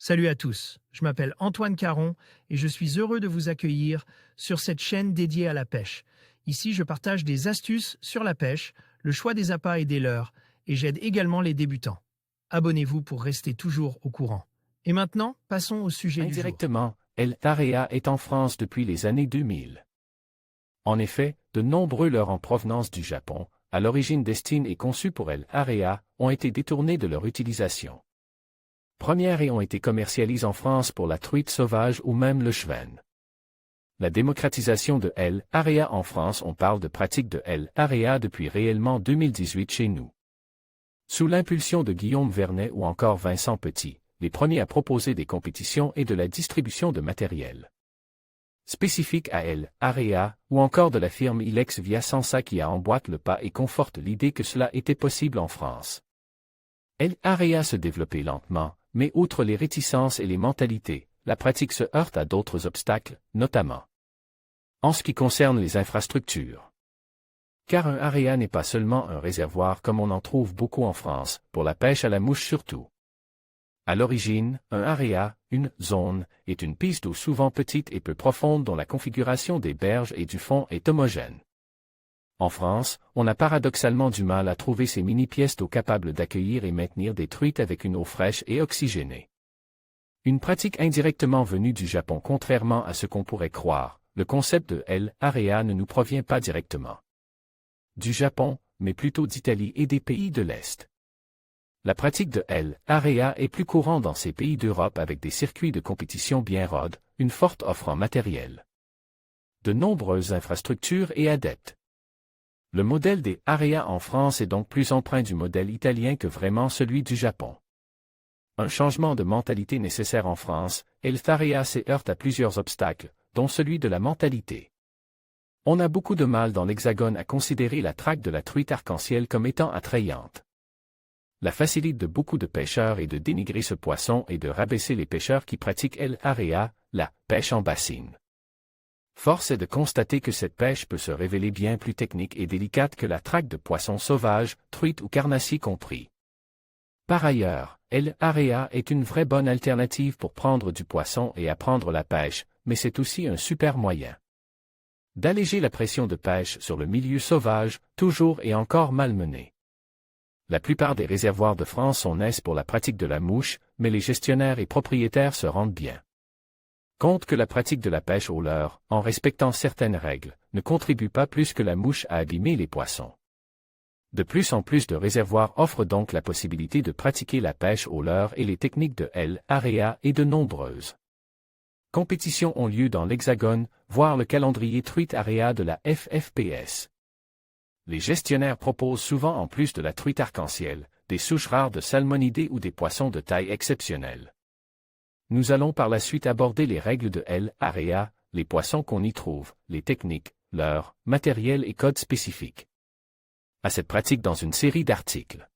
Salut à tous, je m'appelle Antoine Caron et je suis heureux de vous accueillir sur cette chaîne dédiée à la pêche. Ici, je partage des astuces sur la pêche, le choix des appâts et des leurres, et j'aide également les débutants. Abonnez-vous pour rester toujours au courant. Et maintenant, passons au sujet du jour. Indirectement, El Area est en France depuis les années 2000. En effet, de nombreux leurres en provenance du Japon, à l'origine destinés et conçus pour El Area, ont été détournés de leur utilisation. Premières et ont été commercialisées en France pour la truite sauvage ou même le chevenne. La démocratisation de El Area en France. On parle de pratique de El Area depuis réellement 2018 chez nous. Sous l'impulsion de Guillaume Vernet ou encore Vincent Petit, les premiers à proposer des compétitions et de la distribution de matériel spécifique à El Area, ou encore de la firme Ilex via Sansa qui emboîte le pas et conforte l'idée que cela était possible en France. El Area se développait lentement, mais outre les réticences et les mentalités, la pratique se heurte à d'autres obstacles, notamment en ce qui concerne les infrastructures. Car un area n'est pas seulement un réservoir comme on en trouve beaucoup en France, pour la pêche à la mouche surtout. À l'origine, un area, une zone, est une piste d'eau souvent petite et peu profonde dont la configuration des berges et du fond est homogène. En France, on a paradoxalement du mal à trouver ces mini-pièces d'eau capables d'accueillir et maintenir des truites avec une eau fraîche et oxygénée. Une pratique indirectement venue du Japon. Contrairement à ce qu'on pourrait croire, le concept de El Area ne nous provient pas directement du Japon, mais plutôt d'Italie et des pays de l'Est. La pratique de El Area est plus courante dans ces pays d'Europe avec des circuits de compétition bien rodes, une forte offre en matériel, de nombreuses infrastructures et adeptes. Le modèle des areas en France est donc plus empreint du modèle italien que vraiment celui du Japon. Un changement de mentalité nécessaire en France, El Area se heurte à plusieurs obstacles, dont celui de la mentalité. On a beaucoup de mal dans l'Hexagone à considérer la traque de la truite arc-en-ciel comme étant attrayante. La facilité de beaucoup de pêcheurs est de dénigrer ce poisson et de rabaisser les pêcheurs qui pratiquent El Area, la pêche en bassine. Force est de constater que cette pêche peut se révéler bien plus technique et délicate que la traque de poissons sauvages, truites ou carnassiers compris. Par ailleurs, El Area est une vraie bonne alternative pour prendre du poisson et apprendre la pêche, mais c'est aussi un super moyen d'alléger la pression de pêche sur le milieu sauvage, toujours et encore malmené. La plupart des réservoirs de France sont nés pour la pratique de la mouche, mais les gestionnaires et propriétaires se rendent bien compte que la pratique de la pêche au leurre, en respectant certaines règles, ne contribue pas plus que la mouche à abîmer les poissons. De plus en plus de réservoirs offrent donc la possibilité de pratiquer la pêche au leurre et les techniques de El Area et de nombreuses compétitions ont lieu dans l'Hexagone, voire le calendrier truite area de la FFPS. Les gestionnaires proposent souvent en plus de la truite arc-en-ciel, des souches rares de salmonidés ou des poissons de taille exceptionnelle. Nous allons par la suite aborder les règles de El Area, les poissons qu'on y trouve, les techniques, leur matériel et codes spécifiques à cette pratique dans une série d'articles.